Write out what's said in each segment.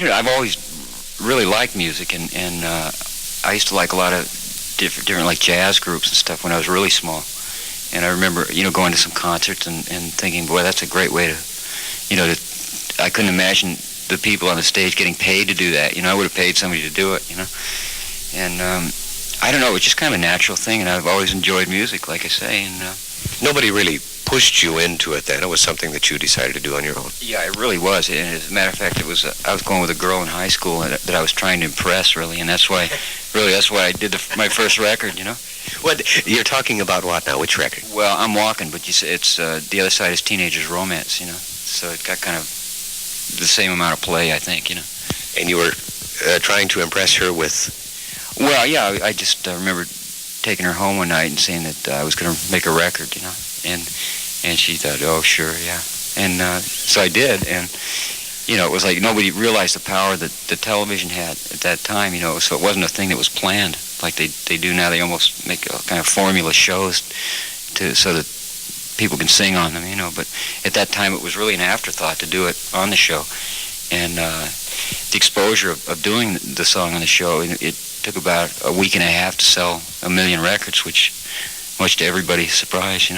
I've always really liked music, and I used to like a lot of different like jazz groups and stuff when I was really small. And I remember, going to some concerts and thinking, boy, that's a great way to, I couldn't imagine the people on the stage getting paid to do that. I would have paid somebody to do it, And I don't know, it was just kind of a natural thing, and I've always enjoyed music, like I say. And nobody really pushed you into it then? It was something that you decided to do on your own? Yeah, it really was. And as a matter of fact, I was going with a girl in high school that I was trying to impress, really, and that's why I did my first record, What, you're talking about what now? Which record? Well, I'm Walking, but it's the other side is Teenager's Romance, So it got kind of the same amount of play, I think, And you were trying to impress her with? Well, yeah, I just remember taking her home one night and saying that I was going to make a record, and she thought, oh, sure, yeah. And so I did, and, it was like nobody realized the power that the television had at that time, so it wasn't a thing that was planned like they do now. They almost make a kind of formula shows so that people can sing on them, but at that time it was really an afterthought to do it on the show. And the exposure of doing the song on the show, it took about a week and a half to sell 1 million records, which, much to everybody's surprise,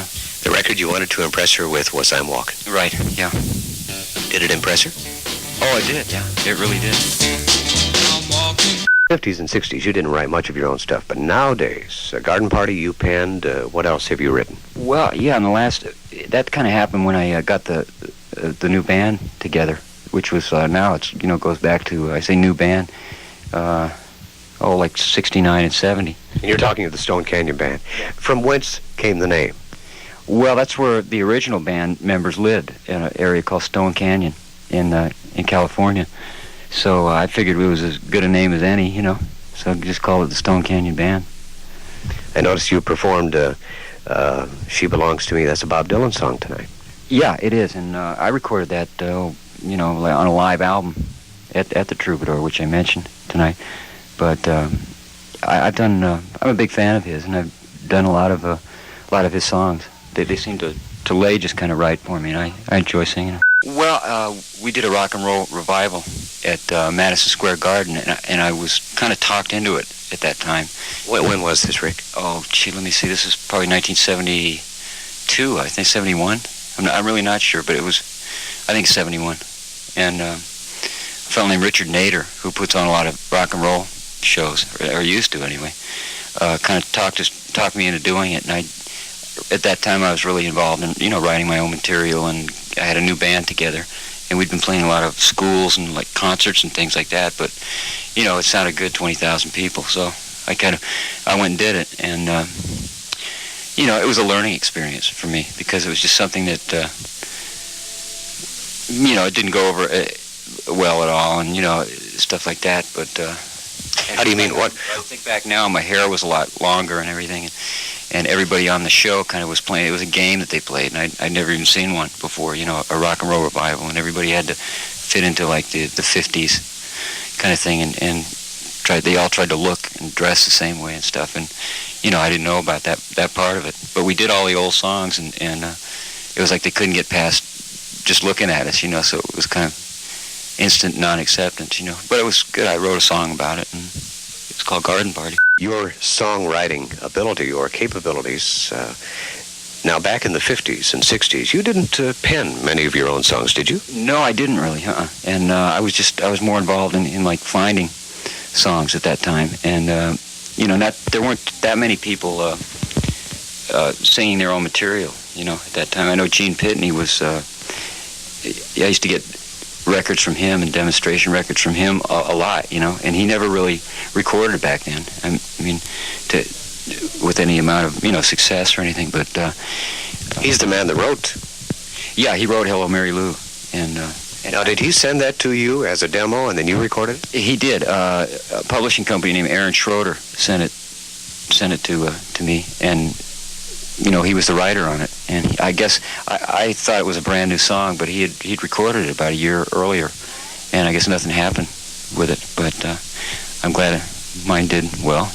The record you wanted to impress her with was I'm Walking. Right, yeah. Did it impress her? Oh, it did, yeah. It really did. I'm walking. 50s and 60s, you didn't write much of your own stuff, but nowadays, Garden Party, you penned, what else have you written? Well, yeah, that kind of happened when I got the new band together, which was, now it's, goes back to, I say new band, like 69 and 70. And you're talking of the Stone Canyon Band. From whence came the name? Well, that's where the original band members lived, in an area called Stone Canyon in California. So I figured it was as good a name as any, so just call it the Stone Canyon Band. I noticed you performed She Belongs to Me. That's a Bob Dylan song tonight. Yeah, it is, and I recorded that, on a live album at the Troubadour, which I mentioned tonight. But I'm a big fan of his, and I've done a lot of his songs. They seem to lay just kind of right for me, and I enjoy singing them. Well, we did a rock and roll revival at Madison Square Garden, and I was kind of talked into it at that time. When was this, Rick? Oh, gee, let me see. This is probably 1972, I think, 71. I'm really not sure, but it was, I think, 71. And a fellow named Richard Nader, who puts on a lot of rock and roll shows, or used to anyway, kind of talked me into doing it, and at that time I was really involved in, writing my own material, and I had a new band together, and we'd been playing a lot of schools and like concerts and things like that, but, it sounded good, 20,000 people, so I went and did it, and, it was a learning experience for me, because it was just something that, it didn't go over well at all, and, stuff like that, but, how do you mean, what? I think back now, my hair was a lot longer and everything, and everybody on the show kind of was playing. It was a game that they played, and I'd never even seen one before, a rock and roll revival, and everybody had to fit into like the 50s kind of thing, and they all tried to look and dress the same way and stuff, and I didn't know about that part of it, but we did all the old songs, and it was like they couldn't get past just looking at us, so it was kind of instant non-acceptance, but it was good. I wrote a song about it, and it's called Garden Party. Your songwriting ability or capabilities, now back in the 50s and 60s, you didn't pen many of your own songs, did you? No, I didn't really, and I was more involved in like finding songs at that time, and there weren't that many people singing their own material, at that time. I know Gene Pitney was, I used to get records from him and demonstration records from him a lot, and he never really recorded back then. I mean, with any amount of, success or anything, but... he's the man that wrote. Yeah, he wrote Hello, Mary Lou, and now, did he send that to you as a demo, and then you recorded it? He did. A publishing company named Aaron Schroeder sent it to me, and he was the writer on it. And I guess I thought it was a brand new song, but he'd recorded it about a year earlier, and I guess nothing happened with it. But I'm glad mine did well,